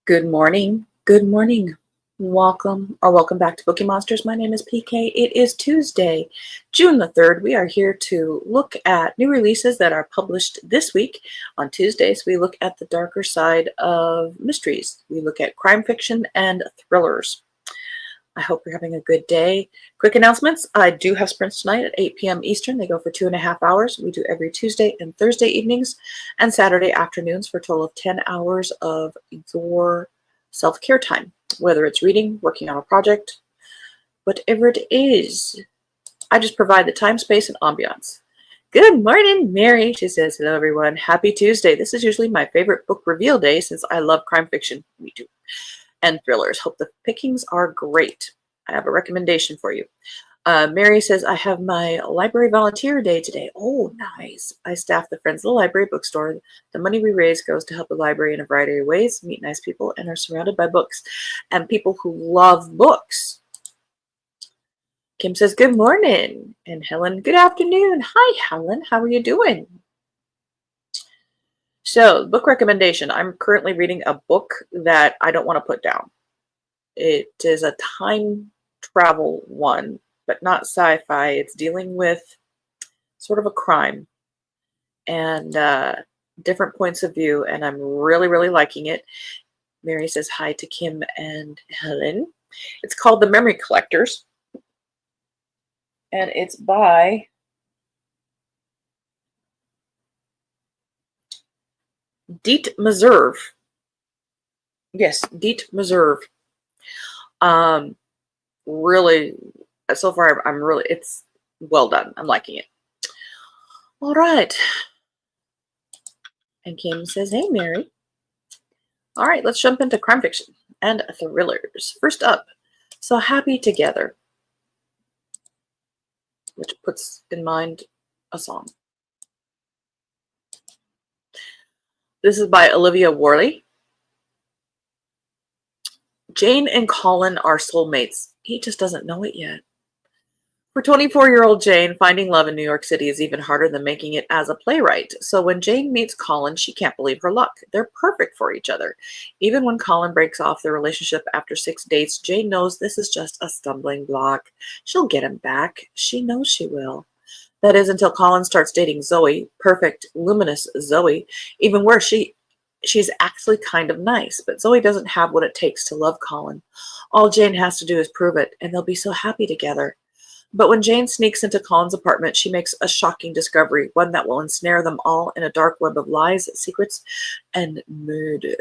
Good morning. Good morning. Welcome back to Bookeemonsters. My name is PK. It is Tuesday, June the 3rd. We are here to look at new releases that are published this week. On Tuesdays, we look at the darker side of mysteries. We look at crime fiction and thrillers. I hope you're having a good day. Quick announcements. I do have sprints tonight at 8 p.m. Eastern. They go for 2.5 hours. We do every Tuesday and Thursday evenings and Saturday afternoons for a total of 10 hours of your self-care time, whether it's reading, working on a project, whatever it is. I just provide the time, space, and ambiance. Good morning, Mary. She says, hello, everyone. Happy Tuesday. This is usually my favorite book reveal day since I love crime fiction. Me too. And thrillers. Hope the pickings are great. I have a recommendation for you. Mary says, I have my library volunteer day today. Oh, nice. I staff the Friends of the Library bookstore. The money we raise goes to help the library in a variety of ways, meet nice people, and are surrounded by books and people who love books. Kim says, good morning. And Helen, good afternoon. Hi, Helen. How are you doing? So, book recommendation. I'm currently reading a book that I don't want to put down. It is a time travel one, but not sci-fi. It's dealing with sort of a crime and different points of view, and I'm really, really liking it. Mary says hi to Kim and Helen. It's called The Memory Collectors, and it's by Deet Meserve. Yes, Deet Meserve. Really, so far, it's well done. I'm liking it. All right. And Kim says, hey, Mary. All right, let's jump into crime fiction and thrillers. First up, So Happy Together, which puts in mind a song. This is by Olivia Worley. Jane and Colin are soulmates. He just doesn't know it yet. For 24-year-old Jane, finding love in New York City is even harder than making it as a playwright. So when Jane meets Colin, she can't believe her luck. They're perfect for each other. Even when Colin breaks off their relationship after 6 dates, Jane knows this is just a stumbling block. She'll get him back. She knows she will. That is until Colin starts dating Zoe, perfect, luminous Zoe. Even worse, she's actually kind of nice, but Zoe doesn't have what it takes to love Colin. All Jane has to do is prove it, and they'll be so happy together. But when Jane sneaks into Colin's apartment, she makes a shocking discovery, one that will ensnare them all in a dark web of lies, secrets, and murder.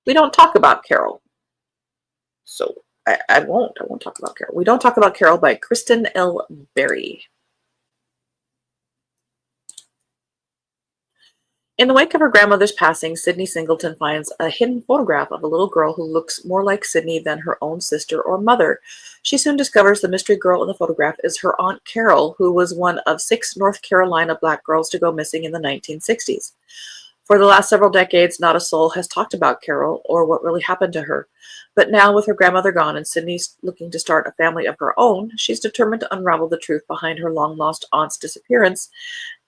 We don't talk about Carol. So I won't talk about Carol. We Don't Talk About Carol by Kristen L. Berry. In the wake of her grandmother's passing, Sydney Singleton finds a hidden photograph of a little girl who looks more like Sydney than her own sister or mother. She soon discovers the mystery girl in the photograph is her Aunt Carol, who was one of 6 North Carolina black girls to go missing in the 1960s. For the last several decades, not a soul has talked about Carol or what really happened to her. But now, with her grandmother gone and Sydney's looking to start a family of her own, she's determined to unravel the truth behind her long-lost aunt's disappearance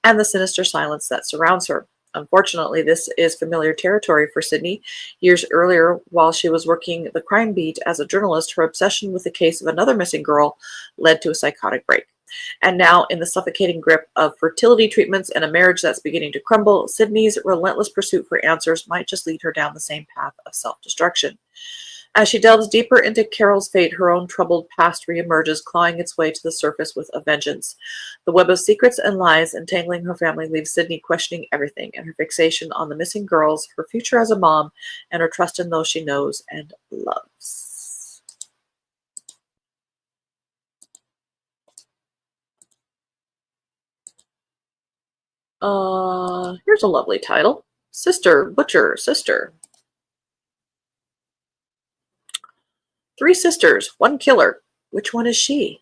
and the sinister silence that surrounds her. Unfortunately, this is familiar territory for Sydney. Years earlier, while she was working the crime beat as a journalist, her obsession with the case of another missing girl led to a psychotic break. And now, in the suffocating grip of fertility treatments and a marriage that's beginning to crumble, Sydney's relentless pursuit for answers might just lead her down the same path of self-destruction. As she delves deeper into Carol's fate, her own troubled past reemerges, clawing its way to the surface with a vengeance. The web of secrets and lies entangling her family leaves Sydney questioning everything, and her fixation on the missing girls, her future as a mom, and her trust in those she knows and loves. Here's a lovely title. Sister, Butcher, Sister. 3 sisters, 1 killer. Which one is she?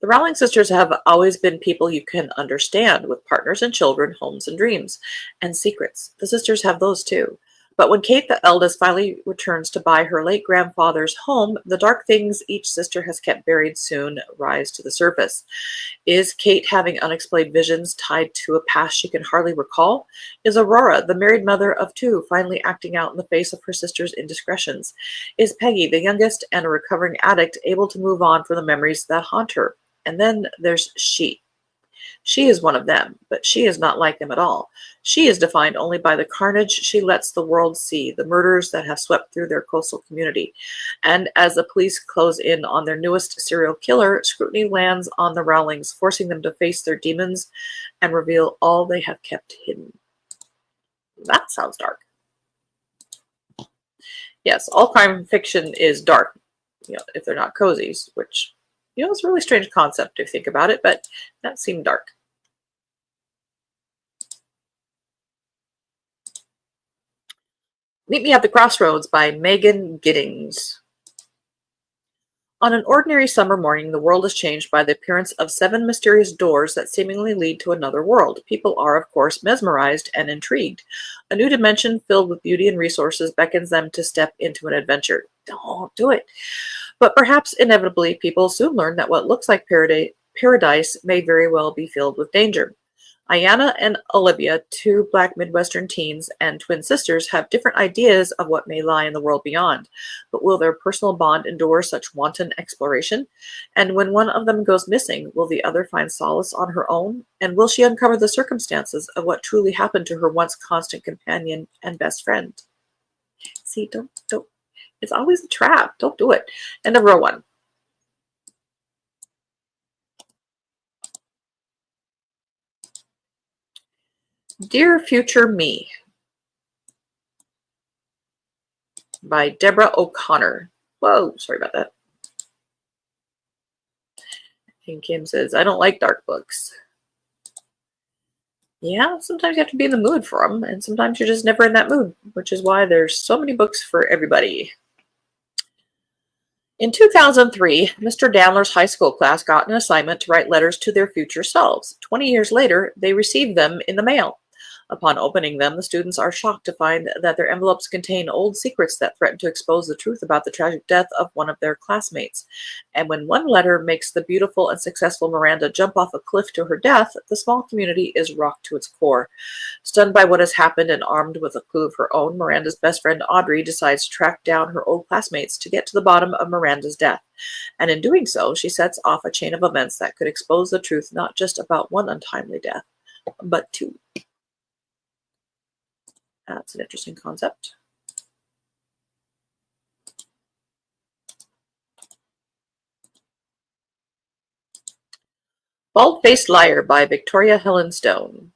The Rowling sisters have always been people you can understand, with partners and children, homes and dreams, and secrets. The sisters have those too. But when Kate, the eldest, finally returns to buy her late grandfather's home, the dark things each sister has kept buried soon rise to the surface. Is Kate having unexplained visions tied to a past she can hardly recall? Is Aurora, the married mother of two, finally acting out in the face of her sister's indiscretions? Is Peggy, the youngest and a recovering addict, able to move on from the memories that haunt her? And then there's she. She is one of them, but she is not like them at all. She is defined only by the carnage she lets the world see, the murders that have swept through their coastal community. And as the police close in on their newest serial killer, scrutiny lands on the Rowlings, forcing them to face their demons and reveal all they have kept hidden. That sounds dark. Yes, all crime fiction is dark, if they're not cozies, which, it's a really strange concept to think about it, but that seemed dark. Meet Me at the Crossroads by Megan Giddings. On an ordinary summer morning, the world is changed by the appearance of 7 mysterious doors that seemingly lead to another world. People are, of course, mesmerized and intrigued. A new dimension filled with beauty and resources beckons them to step into an adventure. Don't do it. But perhaps inevitably, people soon learn that what looks like paradise may very well be filled with danger. Ayanna and Olivia, 2 Black Midwestern teens and twin sisters, have different ideas of what may lie in the world beyond. But will their personal bond endure such wanton exploration? And when one of them goes missing, will the other find solace on her own? And will she uncover the circumstances of what truly happened to her once constant companion and best friend? See, don't. It's always a trap. Don't do it. And number 1. Dear Future Me by Deborah O'Connor. Whoa, sorry about that. And Kim says, I don't like dark books. Yeah, sometimes you have to be in the mood for them, and sometimes you're just never in that mood, which is why there's so many books for everybody. In 2003, Mr. Dandler's high school class got an assignment to write letters to their future selves. 20 years later, they received them in the mail. Upon opening them, the students are shocked to find that their envelopes contain old secrets that threaten to expose the truth about the tragic death of one of their classmates. And when one letter makes the beautiful and successful Miranda jump off a cliff to her death, the small community is rocked to its core. Stunned by what has happened and armed with a clue of her own, Miranda's best friend Audrey decides to track down her old classmates to get to the bottom of Miranda's death. And in doing so, she sets off a chain of events that could expose the truth not just about one untimely death, but 2. That's an interesting concept. Bald-Faced Liar by Victoria Helen Stone.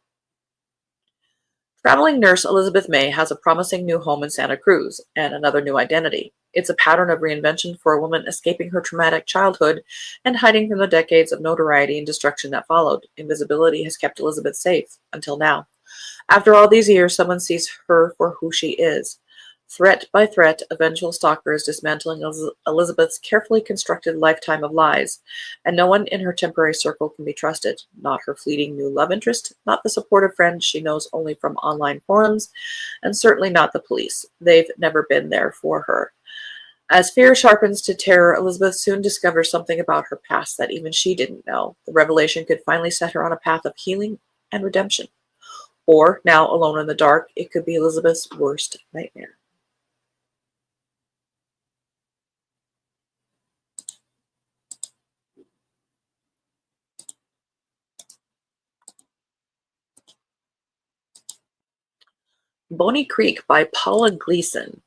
Traveling nurse Elizabeth May has a promising new home in Santa Cruz and another new identity. It's a pattern of reinvention for a woman escaping her traumatic childhood and hiding from the decades of notoriety and destruction that followed. Invisibility has kept Elizabeth safe until now. After all these years, someone sees her for who she is. Threat by threat, a vengeful stalker is dismantling Elizabeth's carefully constructed lifetime of lies, and no one in her temporary circle can be trusted. Not her fleeting new love interest, not the supportive friend she knows only from online forums, and certainly not the police. They've never been there for her. As fear sharpens to terror, Elizabeth soon discovers something about her past that even she didn't know. The revelation could finally set her on a path of healing and redemption. Or, now alone in the dark, it could be Elizabeth's worst nightmare. Boney Creek by Paula Gleason.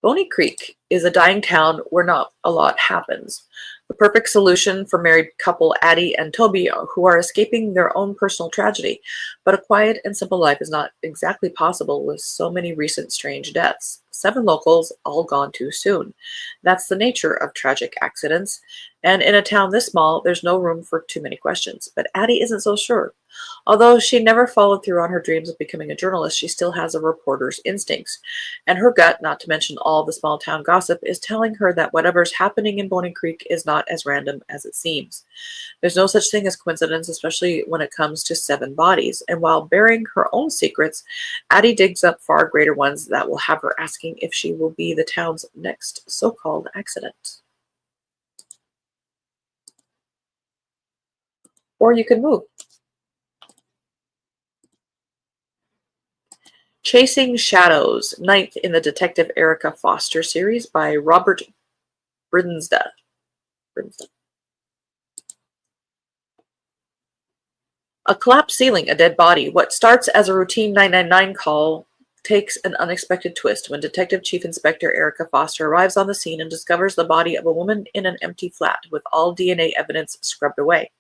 Boney Creek is a dying town where not a lot happens. The perfect solution for married couple Addie and Toby, who are escaping their own personal tragedy. But a quiet and simple life is not exactly possible with so many recent strange deaths. 7 locals, all gone too soon. That's the nature of tragic accidents. And in a town this small, there's no room for too many questions. But Addie isn't so sure. Although she never followed through on her dreams of becoming a journalist, she still has a reporter's instincts. And her gut, not to mention all the small town gossip, is telling her that whatever's happening in Boney Creek is not as random as it seems. There's no such thing as coincidence, especially when it comes to 7 bodies. And while burying her own secrets, Addie digs up far greater ones that will have her asking if she will be the town's next so-called accident. Or you can move. Chasing Shadows, ninth in the Detective Erica Foster series by Robert Brinsda. A collapsed ceiling, a dead body. What starts as a routine 999 call takes an unexpected twist when Detective Chief Inspector Erica Foster arrives on the scene and discovers the body of a woman in an empty flat with all DNA evidence scrubbed away.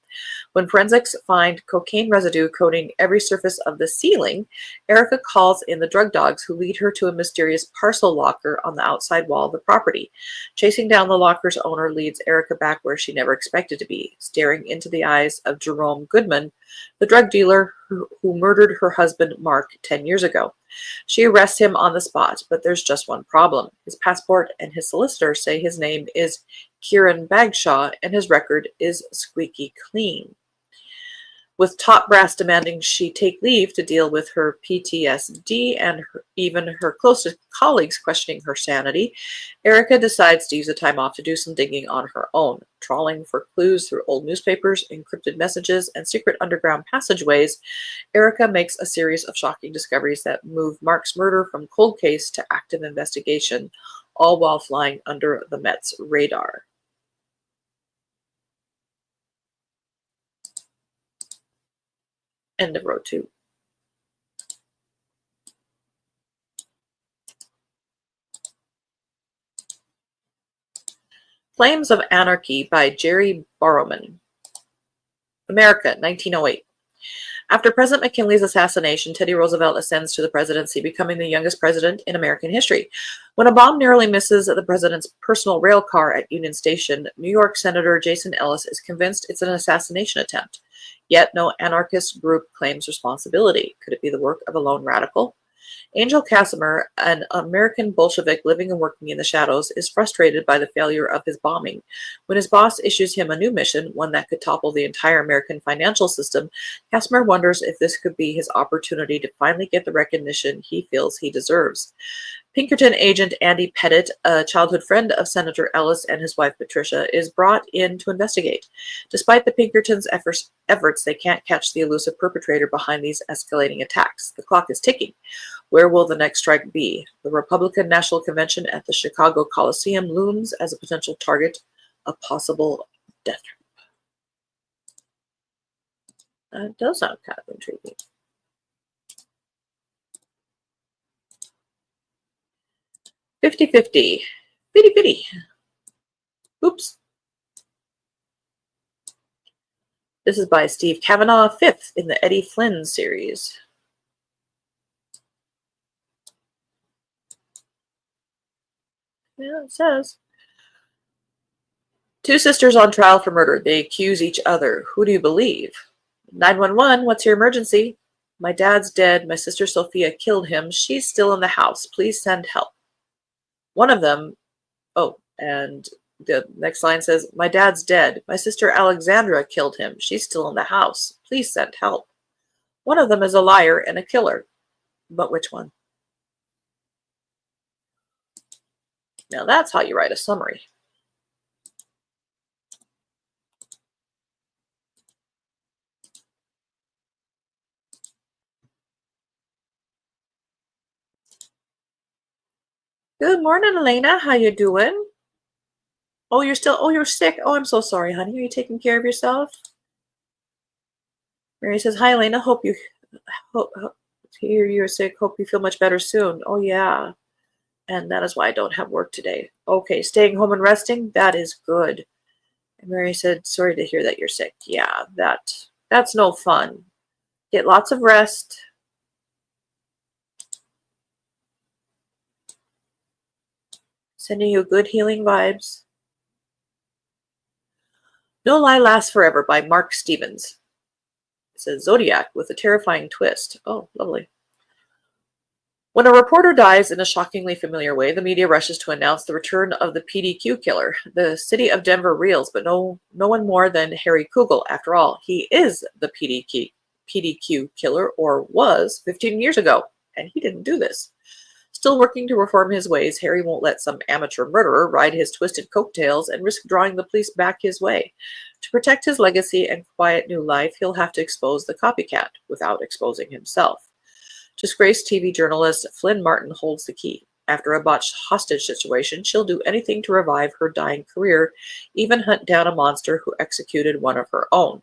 When forensics find cocaine residue coating every surface of the ceiling, Erica calls in the drug dogs, who lead her to a mysterious parcel locker on the outside wall of the property. Chasing down the locker's owner leads Erica back where she never expected to be, staring into the eyes of Jerome Goodman, the drug dealer who murdered her husband Mark 10 years ago. She arrests him on the spot, but there's just one problem. His passport and his solicitor say his name is Kieran Bagshaw and his record is squeaky clean. With top brass demanding she take leave to deal with her PTSD and even her closest colleagues questioning her sanity, Erica decides to use the time off to do some digging on her own. Trawling for clues through old newspapers, encrypted messages, and secret underground passageways, Erica makes a series of shocking discoveries that move Mark's murder from cold case to active investigation, all while flying under the Met's radar. End of row 2. Flames of Anarchy by Jerry Borrowman. America, 1908. After President McKinley's assassination, Teddy Roosevelt ascends to the presidency, becoming the youngest president in American history. When a bomb narrowly misses the president's personal rail car at Union Station, New York Senator Jason Ellis is convinced it's an assassination attempt. Yet no anarchist group claims responsibility. Could it be the work of a lone radical? Angel Casimir, an American Bolshevik living and working in the shadows, is frustrated by the failure of his bombing. When his boss issues him a new mission, one that could topple the entire American financial system, Casimir wonders if this could be his opportunity to finally get the recognition he feels he deserves. Pinkerton agent Andy Pettit, a childhood friend of Senator Ellis and his wife Patricia, is brought in to investigate. Despite the Pinkertons' efforts, they can't catch the elusive perpetrator behind these escalating attacks. The clock is ticking. Where will the next strike be? The Republican National Convention at the Chicago Coliseum looms as a potential target, a possible death trap. That does sound kind of intriguing. "50-50. Fitty-fitty. Oops. This is by Steve Kavanaugh, 5th in the Eddie Flynn series. Yeah, it says. Two sisters on trial for murder. They accuse each other. Who do you believe? 911, what's your emergency? My dad's dead. My sister Sophia killed him. She's still in the house. Please send help. One of them, and the next line says, my dad's dead. My sister Alexandra killed him. She's still in the house. Please send help. One of them is a liar and a killer. But which one? Now that's how you write a summary. Good morning, Elena. How you doing? Oh, you're sick. Oh, I'm so sorry, honey. Are you taking care of yourself? Mary says, hi, Elena. Hope hear you're sick. Hope you feel much better soon. Oh, yeah. And that is why I don't have work today. Okay, staying home and resting. That is good. And Mary said, sorry to hear that you're sick. Yeah, that's no fun. Get lots of rest. Sending you good healing vibes. No Lie Lasts Forever by Mark Stevens. It says Zodiac with a terrifying twist. Oh, lovely. When a reporter dies in a shockingly familiar way, the media rushes to announce the return of the PDQ killer. The city of Denver reels, but no one more than Harry Kugel. After all, he is the PDQ killer, or was 15 years ago, and he didn't do this. Still working to reform his ways, Harry won't let some amateur murderer ride his twisted coattails and risk drawing the police back his way. To protect his legacy and quiet new life, he'll have to expose the copycat without exposing himself. Disgraced TV journalist Flynn Martin holds the key. After a botched hostage situation, she'll do anything to revive her dying career, even hunt down a monster who executed one of her own.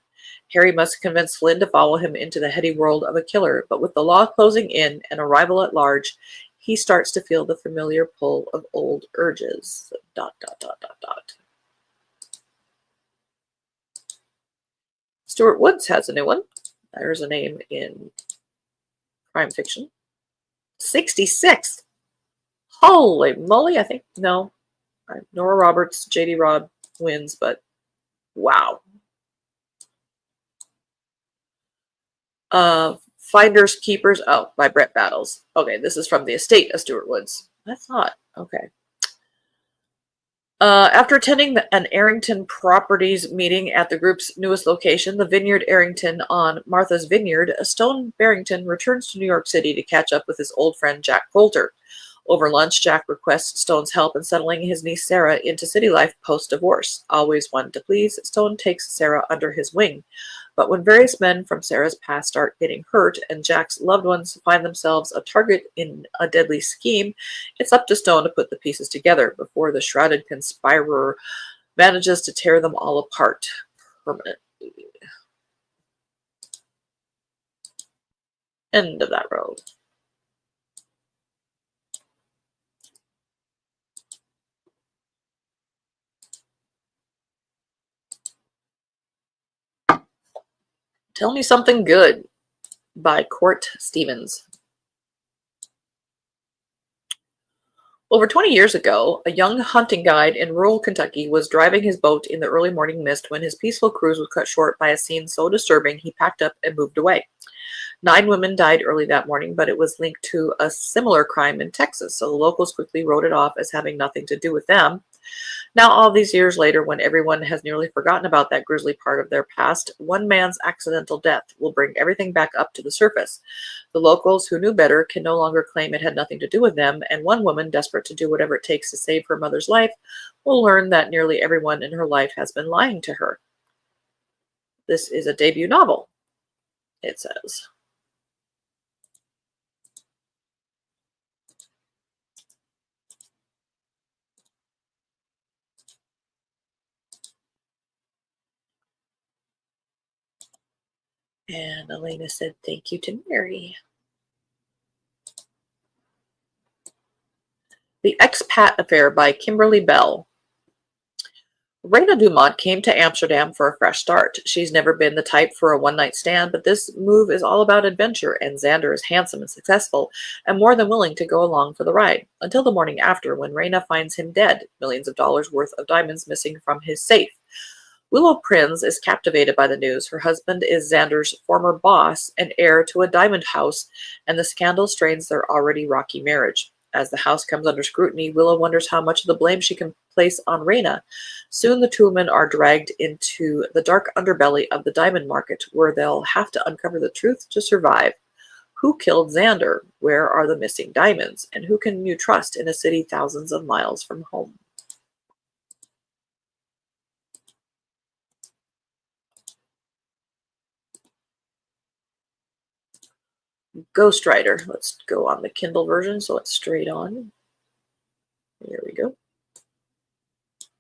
Harry must convince Flynn to follow him into the heady world of a killer, but with the law closing in and a rival at large, he starts to feel the familiar pull of old urges. ... Stuart Woods has a new one. There's a name in crime fiction. 66th. Holy moly, I think, no. Nora Roberts, J.D. Robb wins, but wow. Finders Keepers, oh, by Brett Battles. Okay, this is from the estate of Stuart Woods. I thought, okay. After attending an Arrington Properties meeting at the group's newest location, the Vineyard Arrington on Martha's Vineyard, Stone Barrington returns to New York City to catch up with his old friend Jack Coulter. Over lunch, Jack requests Stone's help in settling his niece Sarah into city life post-divorce. Always one to please, Stone takes Sarah under his wing. But when various men from Sarah's past start getting hurt and Jack's loved ones find themselves a target in a deadly scheme, it's up to Stone to put the pieces together before the shrouded conspirer manages to tear them all apart permanently. End of that road. Tell Me Something Good by Court Stevens. Over 20 years ago, a young hunting guide in rural Kentucky was driving his boat in the early morning mist when his peaceful cruise was cut short by a scene so disturbing he packed up and moved away. 9 women died early that morning, but it was linked to a similar crime in Texas, so the locals quickly wrote it off as having nothing to do with them. Now, all these years later, when everyone has nearly forgotten about that grisly part of their past, one man's accidental death will bring everything back up to the surface. The locals, who knew better, can no longer claim it had nothing to do with them, and one woman, desperate to do whatever it takes to save her mother's life, will learn that nearly everyone in her life has been lying to her. This is a debut novel, it says. And Elena said, thank you to Mary. The Expat Affair by Kimberly Bell. Raina Dumont came to Amsterdam for a fresh start. She's never been the type for a one-night stand, but this move is all about adventure, and Xander is handsome and successful, and more than willing to go along for the ride, until the morning after, when Raina finds him dead, millions of dollars worth of diamonds missing from his safe. Willow Prinz is captivated by the news. Her husband is Xander's former boss and heir to a diamond house, and the scandal strains their already rocky marriage. As the house comes under scrutiny, Willow wonders how much of the blame she can place on Raina. Soon the two women are dragged into the dark underbelly of the diamond market, where they'll have to uncover the truth to survive. Who killed Xander? Where are the missing diamonds? And who can you trust in a city thousands of miles from home? Ghostwriter. Let's go on the Kindle version so it's straight on. Here we go.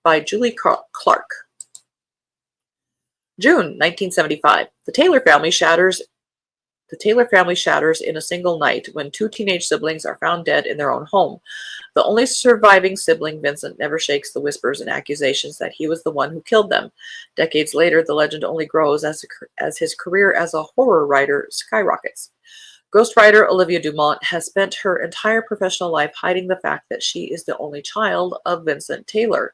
By Julie Clark. June 1975. The Taylor family shatters in a single night when 2 teenage siblings are found dead in their own home. The only surviving sibling, Vincent, never shakes the whispers and accusations that he was the one who killed them. Decades later, the legend only grows as his career as a horror writer skyrockets. Ghostwriter Olivia Dumont has spent her entire professional life hiding the fact that she is the only child of Vincent Taylor.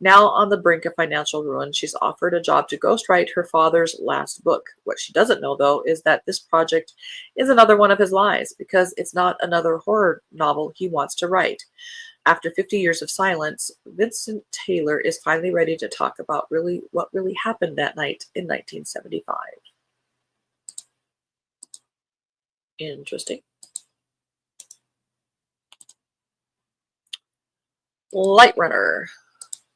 Now on the brink of financial ruin, she's offered a job to ghostwrite her father's last book. What she doesn't know, though, is that this project is another one of his lies, because it's not another horror novel he wants to write. After 50 years of silence, Vincent Taylor is finally ready to talk about what really happened that night in 1975. Interesting. Light Runner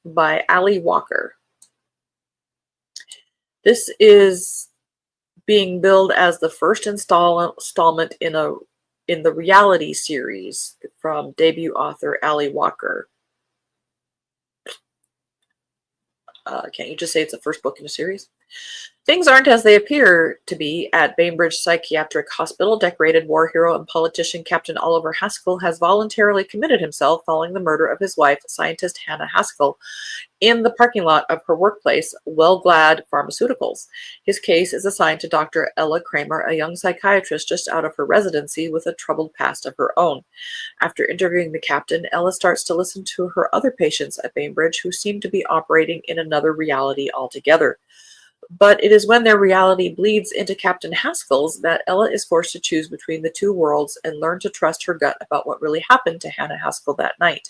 by Ali Walker. This is being billed as the first installment in the reality series from debut author Ali Walker. Can't you just say it's the first book in a series? Things aren't as they appear to be at Bainbridge Psychiatric Hospital. Decorated war hero and politician Captain Oliver Haskell has voluntarily committed himself following the murder of his wife, scientist Hannah Haskell, in the parking lot of her workplace, Wellglad Pharmaceuticals. His case is assigned to Dr. Ella Kramer, a young psychiatrist just out of her residency with a troubled past of her own. After interviewing the captain, Ella starts to listen to her other patients at Bainbridge who seem to be operating in another reality altogether. But it is when their reality bleeds into Captain Haskell's that Ella is forced to choose between the two worlds and learn to trust her gut about what really happened to Hannah Haskell that night.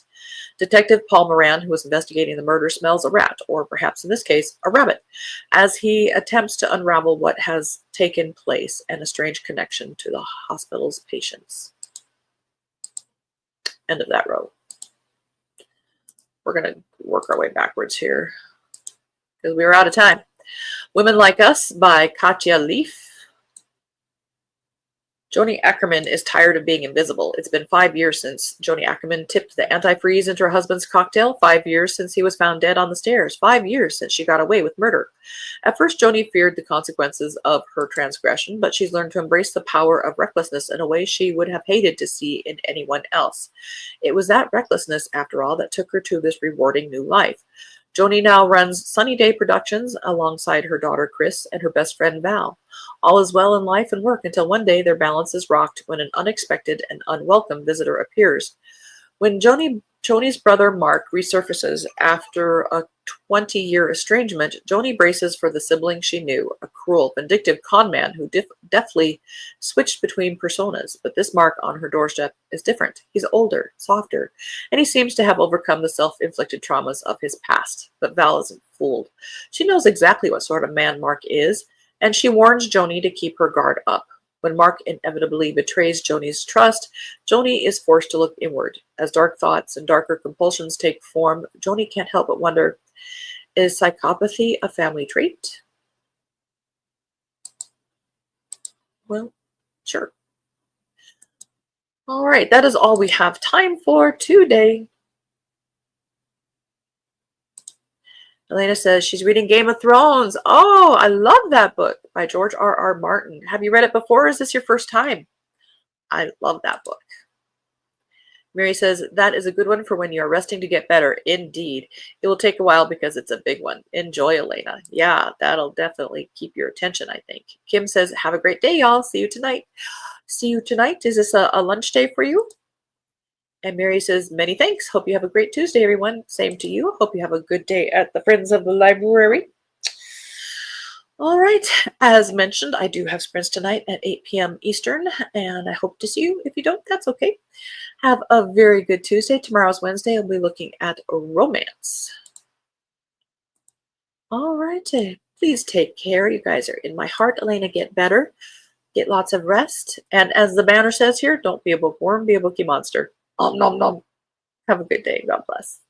Detective Paul Moran, who is investigating the murder, smells a rat, or perhaps in this case, a rabbit, as he attempts to unravel what has taken place and a strange connection to the hospital's patients. End of that row. We're going to work our way backwards here because we are out of time. Women Like Us by Katja Leaf. Joni Ackerman is tired of being invisible. It's been 5 years since Joni Ackerman tipped the antifreeze into her husband's cocktail. 5 years since he was found dead on the stairs. 5 years since she got away with murder. At first, Joni feared the consequences of her transgression, but she's learned to embrace the power of recklessness in a way she would have hated to see in anyone else. It was that recklessness, after all, that took her to this rewarding new life. Joni now runs Sunny Day Productions alongside her daughter Chris and her best friend Val. All is well in life and work until one day their balance is rocked when an unexpected and unwelcome visitor appears. When Joni's brother Mark resurfaces after a 20-year estrangement, Joni braces for the sibling she knew, a cruel, vindictive con man who deftly switched between personas. But this Mark on her doorstep is different. He's older, softer, and he seems to have overcome the self-inflicted traumas of his past. But Val isn't fooled. She knows exactly what sort of man Mark is, and she warns Joni to keep her guard up. When Mark inevitably betrays Joni's trust, Joni is forced to look inward. As dark thoughts and darker compulsions take form, Joni can't help but wonder, is psychopathy a family trait? Well, sure. All right, that is all we have time for today. Elena says she's reading Game of Thrones. Oh, I love that book by George R.R. Martin. Have you read it before, or is this your first time? I love that book. Mary says, that is a good one for when you're resting to get better. Indeed. It will take a while because it's a big one. Enjoy, Elena. Yeah, that'll definitely keep your attention, I think. Kim says, have a great day, y'all. See you tonight. See you tonight. Is this a lunch day for you? And Mary says, many thanks. Hope you have a great Tuesday, everyone. Same to you. Hope you have a good day at the Friends of the Library. All right. As mentioned, I do have sprints tonight at 8 p.m. Eastern, and I hope to see you. If you don't, that's okay. Have a very good Tuesday. Tomorrow's Wednesday. I'll be looking at romance. All right. Please take care. You guys are in my heart. Elena, get better. Get lots of rest. And as the banner says here, don't be a bookworm, be a bookie monster. Nom nom nom. Have a good day. God bless.